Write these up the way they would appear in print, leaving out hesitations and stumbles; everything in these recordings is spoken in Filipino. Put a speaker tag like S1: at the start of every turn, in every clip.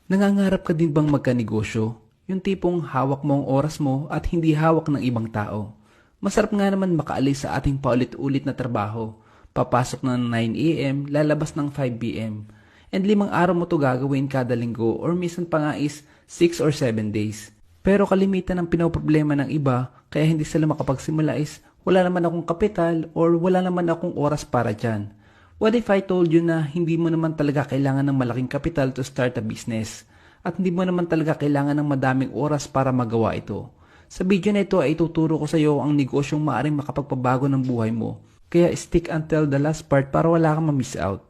S1: Nangangarap ka din bang magkanegosyo? Yung tipong hawak mo ang oras mo at hindi hawak ng ibang tao. Masarap nga naman makaalis sa ating paulit-ulit na trabaho. Papasok ng 9 a.m., lalabas ng 5 p.m. And 5 araw mo to gagawin kada linggo or minsan pa nga is 6 or 7 days. Pero kalimitan ng pinoproblema ng iba kaya hindi sila makapagsimula is wala naman akong kapital or wala naman akong oras para dyan. What if I told you na hindi mo naman talaga kailangan ng malaking kapital to start a business? At hindi mo naman talaga kailangan ng madaming oras para magawa ito. Sa video na ito ay ituturo ko sa iyo ang negosyong maaaring makapagpabago ng buhay mo. Kaya stick until the last part para wala kang ma-miss out.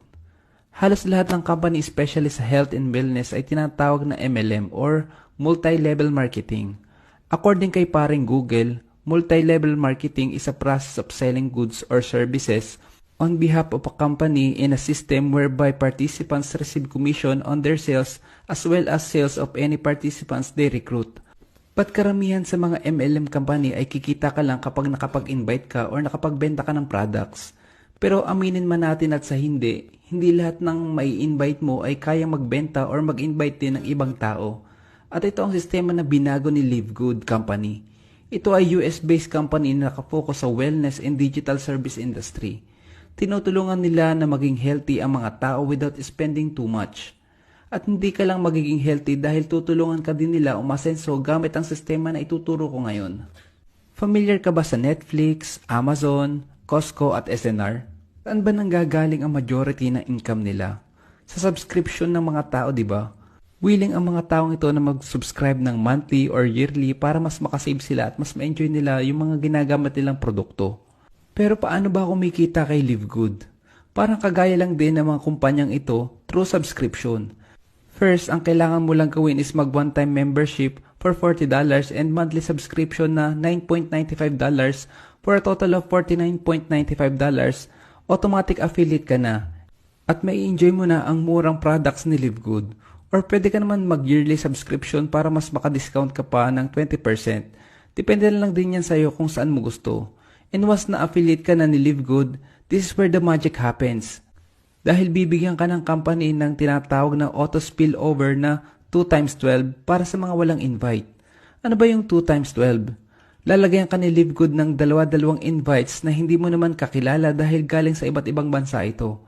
S1: Halos lahat ng company specialist sa health and wellness ay tinatawag na MLM or multi-level marketing. According kay paring Google, multi-level marketing is a process of selling goods or services on behalf of a company in a system whereby participants receive commission on their sales as well as sales of any participants they recruit. Ba't karamihan sa mga MLM company ay kikita ka lang kapag nakapag-invite ka or nakapagbenta ka ng products? Pero aminin man natin at sa hindi lahat ng mai-invite mo ay kayang magbenta or mag-invite din ng ibang tao. At ito ang sistema na binago ni Live Good Company. Ito ay US-based company na nakafocus sa wellness and digital service industry. Tinutulungan nila na maging healthy ang mga tao without spending too much. At hindi ka lang magiging healthy dahil tutulungan ka din nila umasenso gamit ang sistema na ituturo ko ngayon. Familiar ka ba sa Netflix, Amazon, Costco at SNR? Saan ba nanggagaling ang majority ng income nila? Sa subscription ng mga tao, di ba? Willing ang mga taong ito na mag-subscribe ng monthly or yearly para mas makasave sila at mas ma-enjoy nila yung mga ginagamit nilang produkto. Pero paano ba kumikita kay Live Good? Parang kagaya lang din ng mga kumpanyang ito through subscription. First, ang kailangan mo lang gawin is mag one-time membership for $40 and monthly subscription na $9.95 for a total of $49.95. Automatic affiliate ka na. At may enjoy mo na ang murang products ni Live Good. Or pwede ka naman mag-yearly subscription para mas maka-discount ka pa ng 20%. Depende na lang din yan sa'yo kung saan mo gusto. And once na affiliate ka na ni Live Good, this is where the magic happens. Dahil bibigyan ka ng company ng tinatawag na auto spillover na 2 times 12 para sa mga walang invite. Ano ba yung 2 times 12? Lalagyan ka ni Live Good ng dalawa-dalawang invites na hindi mo naman kakilala dahil galing sa iba't ibang bansa ito.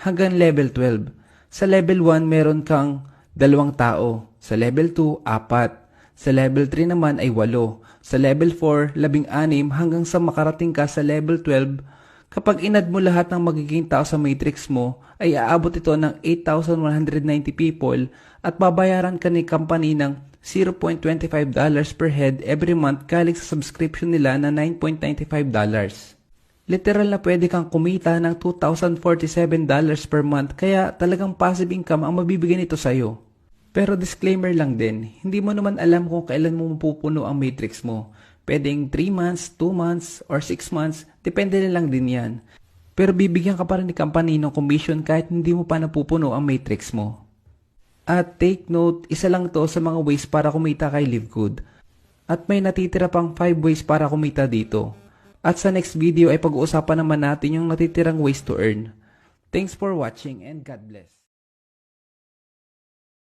S1: Hanggang level 12. Sa level 1 meron kang 2 tao. Sa level 2, 4. Sa level 3 naman ay 8. Sa level 4, 16 hanggang sa makarating ka sa level 12. Kapag inad mo lahat ng magiging tao sa matrix mo, ay aabot ito ng 8,190 people at babayaran ka ni company ng $0.25 per head every month galing sa subscription nila na $9.95. Literal na pwede kang kumita ng $2,047 per month kaya talagang passive income ang mabibigyan nito sa'yo. Pero disclaimer lang din, hindi mo naman alam kung kailan mo mapupuno ang matrix mo. Pwedeng 3 months, 2 months, or 6 months, depende na lang din yan. Pero bibigyan ka pa rin ni company ng commission kahit hindi mo pa napupuno ang matrix mo. At take note, isa lang to sa mga ways para kumita kay Live Good. At may natitira pang 5 ways para kumita dito. At sa next video ay pag-uusapan naman natin yung natitirang ways to earn. Thanks for watching and God bless.